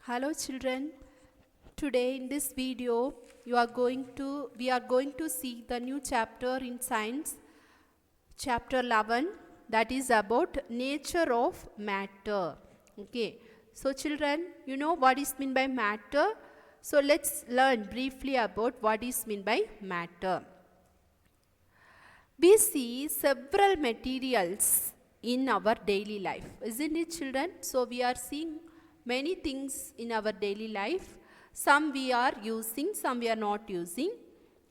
Hello children. Today in this video we are going to see the new chapter in science, chapter 11, that is about nature of matter. Okay. So children, you know what is meant by matter? So let's learn briefly about what is meant by matter. We see several materials in our daily life, isn't it children? So we are seeing many things in our daily life. Some we are using, some we are not using,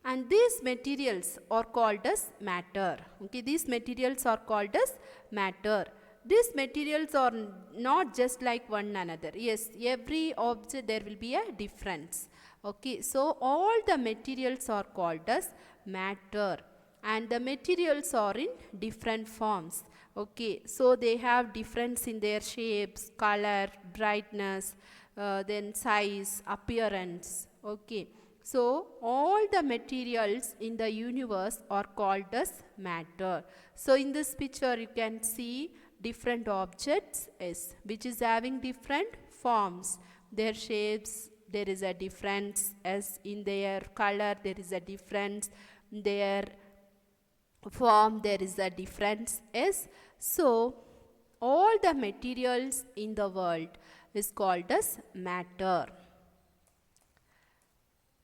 and these materials are called as matter. Okay, these materials are called as matter. These materials are not just like one another. Yes, every object there will be a difference. Okay, so all the materials are called as matter, and the materials are in different forms. Okay, so they have difference in their shapes, color, brightness, then size, appearance. Okay, so all the materials in the universe are called as matter. So in this picture you can see different objects, yes, which is having different forms, their shapes, there is a difference, as in their color there is a difference, their form there is a difference, yes. So all the materials in the world is called as matter.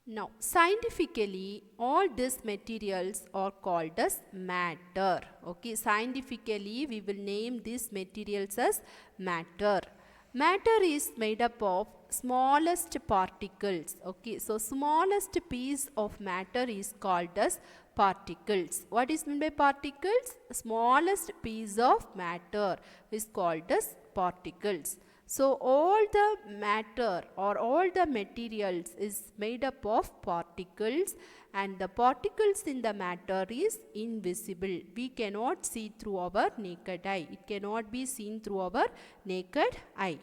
Now scientifically all these materials are called as matter. Okay, scientifically we will name these materials as matter. Matter is made up of smallest particles. Okay, so smallest piece of matter is called as particles. What is meant by particles? Smallest piece of matter is called as particles. So all the matter or all the materials is made up of particles, and the particles in the matter is invisible. We cannot see through our naked eye. It cannot be seen through our naked eye.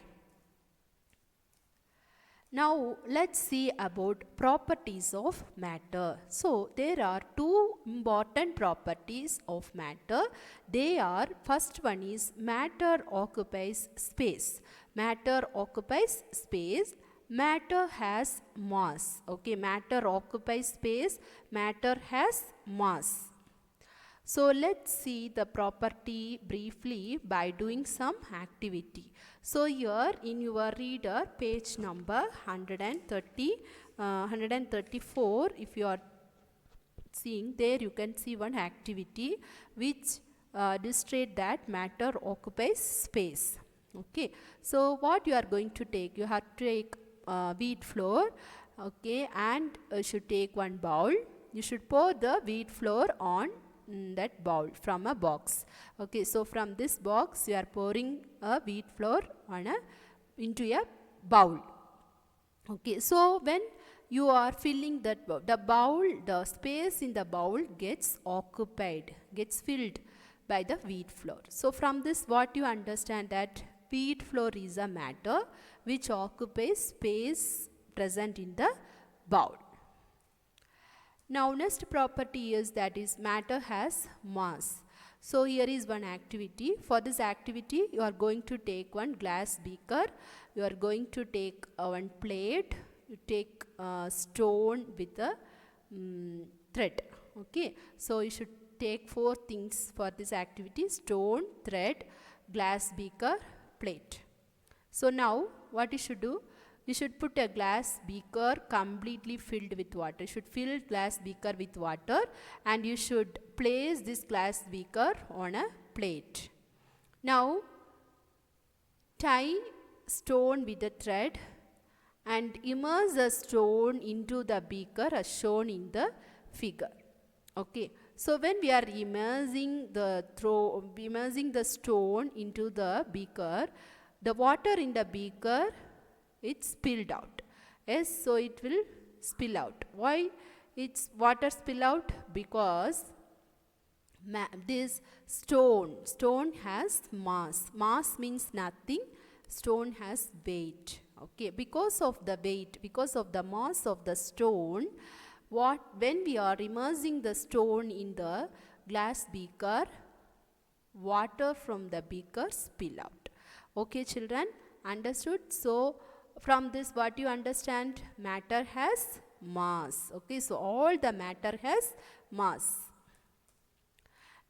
Now let's see about properties of matter. So there are two important properties of matter. They are, first one is matter occupies space. Matter occupies space. Matter has mass. Okay, matter occupies space. Matter has mass. So let's see the property briefly by doing some activity. So here in your reader, page number 134, if you are seeing there, you can see one activity which illustrate that matter occupies space. Okay, so what you are going to take? You have to take wheat flour, okay, and you should take one bowl. You should pour the wheat flour on that bowl from a box. Okay, so from this box you are pouring a wheat flour into a bowl. Okay, so when you are filling that bowl, the space in the bowl gets occupied, gets filled by the wheat flour. So from this what you understand, that wheat flour is a matter which occupies space present in the bowl. Now next property is, that is matter has mass. So here is one activity. For this activity you are going to take one glass beaker, you are going to take one plate, you take a stone with a thread. Okay, so you should take four things for this activity: stone, thread, glass beaker, plate. So now what you should do? You should put a glass beaker completely filled with water. You should fill glass beaker with water, and you should place this glass beaker on a plate. Now tie stone with a thread and immerse a stone into the beaker as shown in the figure. Okay, so when we are immersing the stone into the beaker, the water in the beaker, it's spilled out. Yes, so it will spill out. Why it's water spill out? Because this stone has mass. Mass means nothing. Stone has weight. Okay, because of the weight, because of the mass of the stone, when we are immersing the stone in the glass beaker, water from the beaker spill out. Okay children, understood? So from this what you understand? Matter has mass. Okay, so all the matter has mass.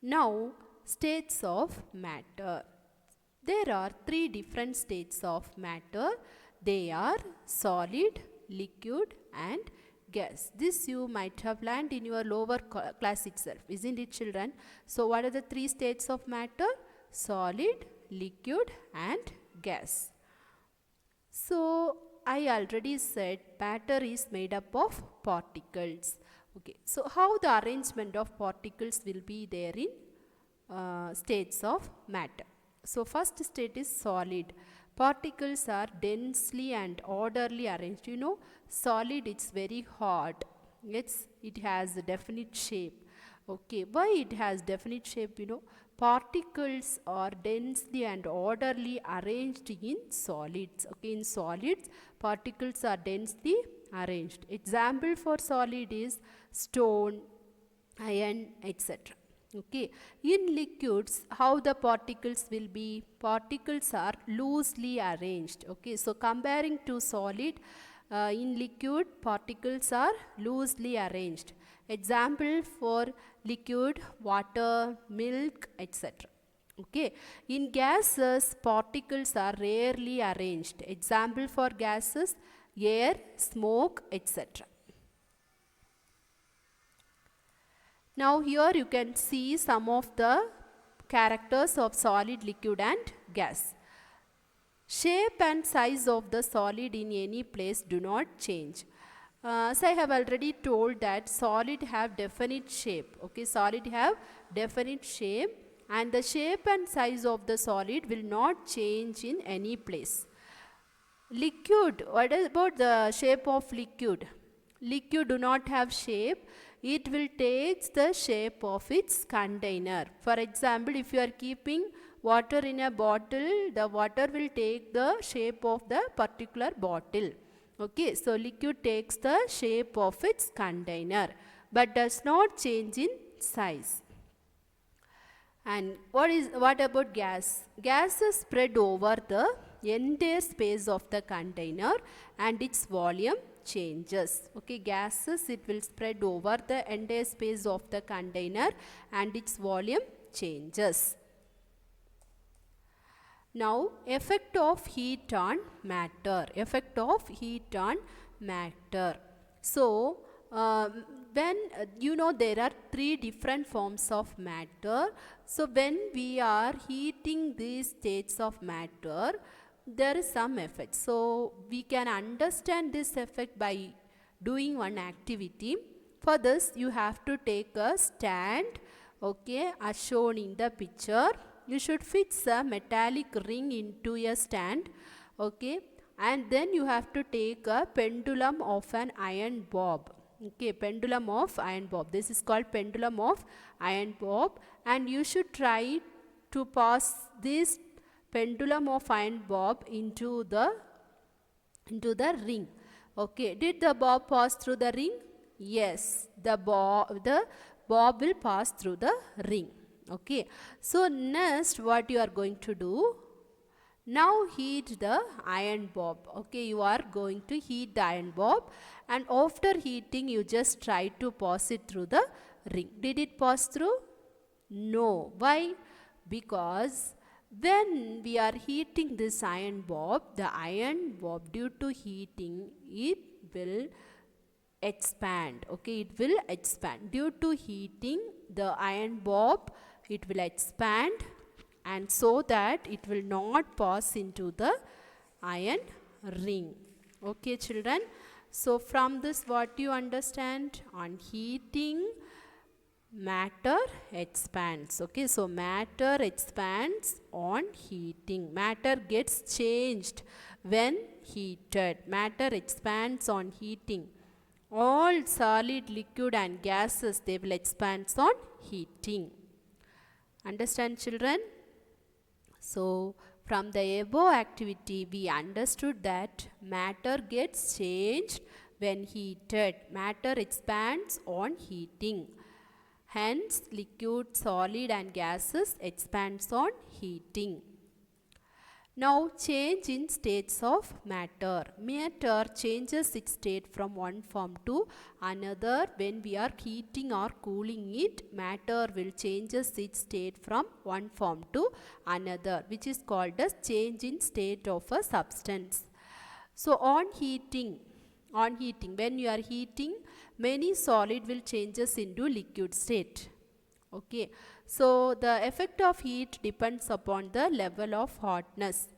Now, states of matter. There are three different states of matter. They are solid, liquid and gas. This you might have learned in your lower class itself, isn't it, children? So what are the three states of matter? Solid, liquid and gas. So I already said matter is made up of particles. Okay, so how the arrangement of particles will be there in states of matter? So first state is solid. Particles are densely and orderly arranged. You know, solid, it's very hard. It has a definite shape. Okay, why it has definite shape? You know, particles are densely and orderly arranged in solids. Okay, in solids, particles are densely arranged. Example for solid is stone, iron, etc. Okay, in liquids, how the particles will be? Particles are loosely arranged. Okay, so comparing to solid, in liquid, particles are loosely arranged. Example for liquid, water, milk, etc. Okay, in gases, particles are rarely arranged. Example for gases, air, smoke, etc. Now here you can see some of the characters of solid, liquid and gas. Shape and size of the solid in any place do not change. So I have already told that solid have definite shape. Okay, solid have definite shape and the shape and size of the solid will not change in any place. Liquid, what about the shape of liquid? Liquid do not have shape. It will take the shape of its container. For example, if you are keeping water in a bottle, the water will take the shape of the particular bottle. Okay, so liquid takes the shape of its container but does not change in size. And what about gas? Gas is spread over the entire space of the container and its volume changes. Okay, gases, it will spread over the entire space of the container and its volume changes. Now, effect of heat on matter. Effect of heat on matter. So, when you know there are three different forms of matter. So, when we are heating these states of matter, there is some effect. So, we can understand this effect by doing one activity. For this, you have to take a stand, okay, as shown in the picture. You should fix a metallic ring into a stand, okay, and then you have to take a pendulum of an iron bob. Okay, pendulum of iron bob. This is called pendulum of iron bob, and you should try to pass this pendulum of iron bob into the ring. Okay, did the bob pass through the ring? Yes, the bob will pass through the ring. Okay, so next what you are going to do? Now heat the iron bob. Okay, you are going to heat the iron bob, and after heating you just try to pass it through the ring. Did it pass through? No. Why? Because when we are heating this iron bob, the iron bob, due to heating, it will expand. Okay, it will expand. Due to heating, the iron bob, it will expand, and so that it will not pass into the iron ring. Okay, children. So from this what you understand? On heating, matter expands. Okay, so matter expands on heating. Matter gets changed when heated. Matter expands on heating. All solid, liquid and gases, they will expand on heating. Understand, children? So from the above activity we understood that matter gets changed when heated. Matter expands on heating. Hence, liquid, solid and gases expands on heating. Now change in states of matter. Matter changes its state from one form to another. When we are heating or cooling it, matter will changes its state from one form to another, which is called as change in state of a substance. So on heating, when you are heating, many solid will changes into liquid state. Okay, so the effect of heat depends upon the level of hotness.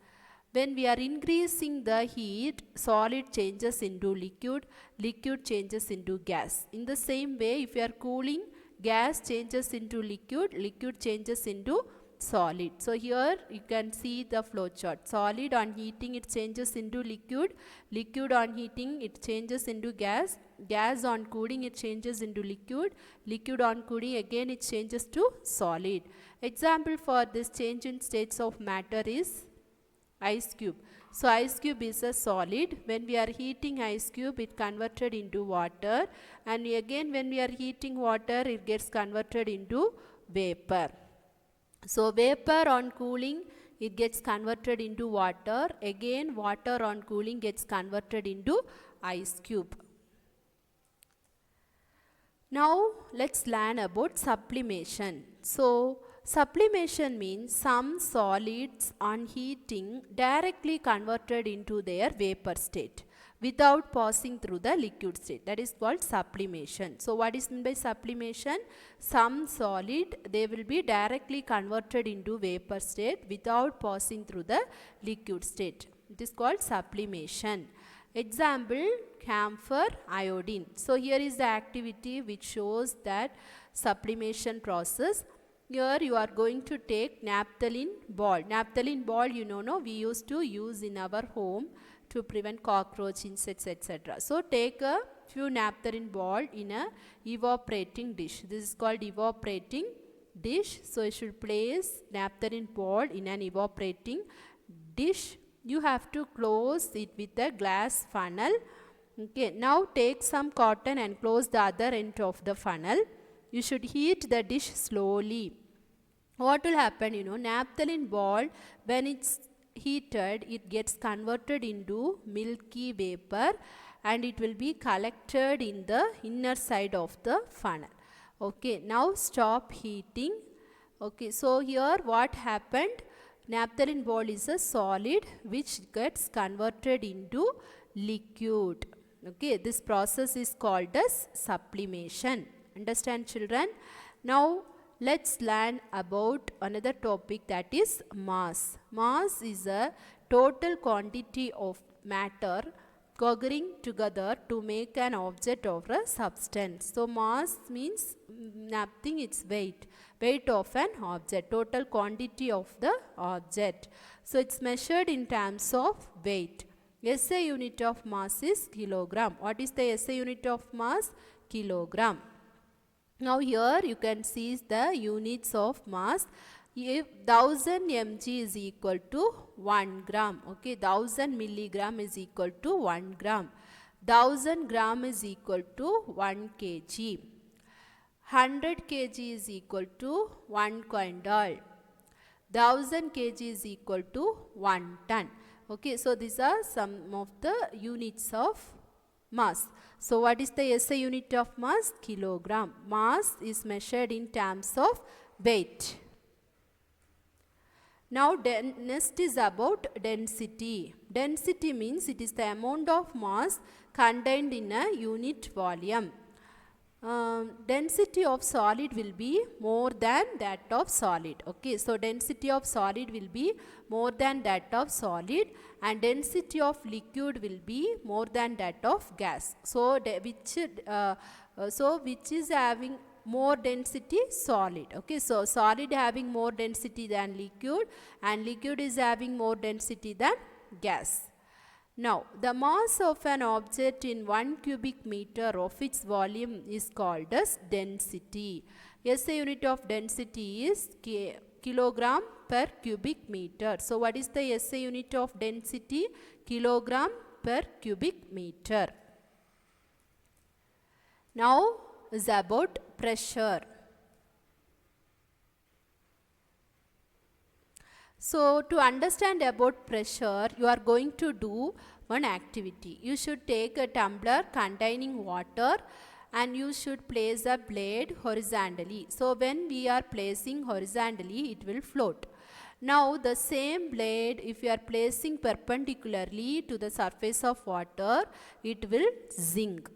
When we are increasing the heat, solid changes into liquid, liquid changes into gas. In the same way, if you are cooling, gas changes into liquid, liquid changes into solid. So here you can see the flow chart. Solid on heating it changes into liquid, liquid on heating it changes into gas, gas on cooling it changes into liquid, liquid on cooling again it changes to solid. Example for this change in states of matter is ice cube. So ice cube is a solid. When we are heating ice cube, it converted into water, and again when we are heating water, it gets converted into vapor. So vapor on cooling, it gets converted into water. Again water on cooling gets converted into ice cube. Now let's learn about sublimation. So sublimation means some solids on heating directly converted into their vapor state without passing through the liquid state. That is called sublimation. So what is meant by sublimation? Some solid, they will be directly converted into vapor state without passing through the liquid state. It is called sublimation. Example, camphor iodine. So here is the activity which shows that sublimation process. Here you are going to take naphthalene ball. Naphthalene ball, you know, no, we used to use in our home to prevent cockroach, insects, etc. So take a few naphthalene ball in a evaporating dish. This is called evaporating dish. So you should place naphthalene ball in an evaporating dish. You have to close it with a glass funnel. Okay, now take some cotton and close the other end of the funnel. You should heat the dish slowly. What will happen, you know, naphthalene ball, when it's heated, it gets converted into milky vapor and it will be collected in the inner side of the funnel. Okay, now stop heating. Okay, so here what happened? Naphthalene ball is a solid which gets converted into liquid. Okay, this process is called as sublimation. Understand, children? Now let's learn about another topic, that is mass. Mass is a total quantity of matter coagulating together to make an object or a substance. So mass means nothing, it's weight. Weight of an object, total quantity of the object. So it's measured in terms of weight. SI unit of mass is kilogram. What is the SI unit of mass? Kilogram. Now here you can see the units of mass. If 1000 mg is equal to 1 gram. Okay, 1000 milligram is equal to 1 gram. 1000 gram is equal to 1 kg. 100 kg is equal to 1 quintal. 1000 kg is equal to 1 ton. Okay, so these are some of the units of mass. So what is the SI unit of mass? Kilogram. Mass is measured in terms of weight. Now next is about density. Density means it is the amount of mass contained in a unit volume. Density of solid will be more than that of solid. Okay, so density of solid will be more than that of solid, and density of liquid will be more than that of gas. So which is having more density? Solid. Okay, so solid having more density than liquid, and liquid is having more density than gas. Now, the mass of an object in 1 cubic meter of its volume is called as density. SI unit of density is kilogram per cubic meter. So, what is the SI unit of density? Kilogram per cubic meter. Now is about pressure. So to understand about pressure, you are going to do one activity. You should take a tumbler containing water and you should place a blade horizontally. So when we are placing horizontally, it will float. Now the same blade, if you are placing perpendicularly to the surface of water, it will sink.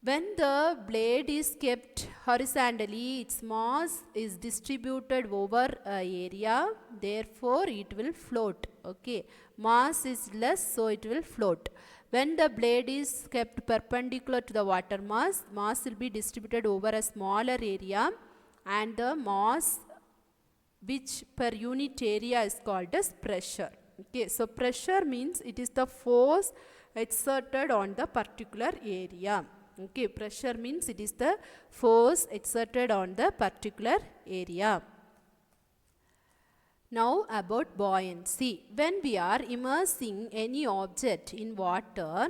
When the blade is kept horizontally, its mass is distributed over an area, therefore it will float. Okay, mass is less, so it will float. When the blade is kept perpendicular to the water mass, mass will be distributed over a smaller area, and the mass which per unit area is called as pressure. Okay, so pressure means it is the force exerted on the particular area. Okay, pressure means it is the force exerted on the particular area. Now about buoyancy. When we are immersing any object in water,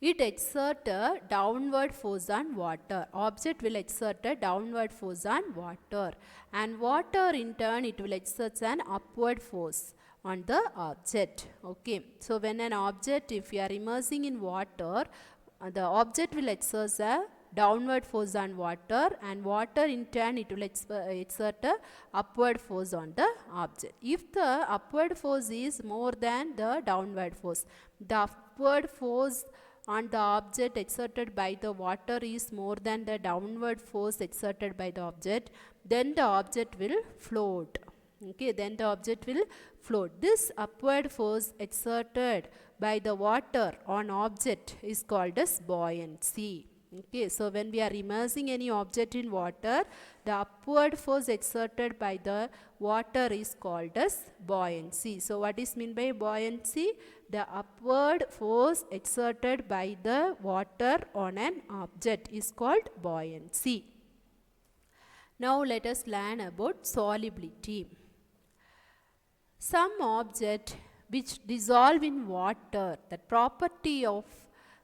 it exerts a downward force on water. Object will exert a downward force on water, and water in turn it will exert an upward force on the object. Okay, so when an object, if you are immersing in water, the object will exert a downward force on water, and water in turn it will exert a upward force on the object. If the upward force is more than the downward force, the upward force on the object exerted by the water is more than the downward force exerted by the object, then the object will float. Okay, then the object will float. This upward force exerted by the water on object is called as buoyancy. Okay, so when we are immersing any object in water, the upward force exerted by the water is called as buoyancy. So what is meant by buoyancy? The upward force exerted by the water on an object is called buoyancy. Now let us learn about solubility. Some object which dissolve in water, the property of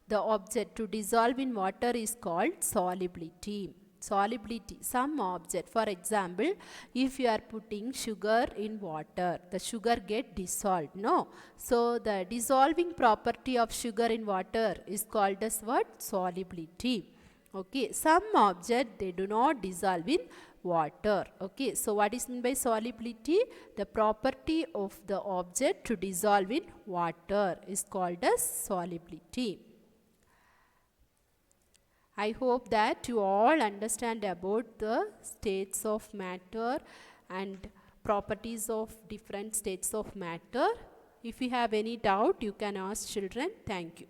the object to dissolve in water is called solubility. Solubility, some object, for example, if you are putting sugar in water, the sugar get dissolved, no? So the dissolving property of sugar in water is called as what? Solubility. Okay, some object they do not dissolve in water. Okay, so what is meant by solubility? The property of the object to dissolve in water is called as solubility. I hope that you all understand about the states of matter and properties of different states of matter. If you have any doubt, you can ask children. Thank you.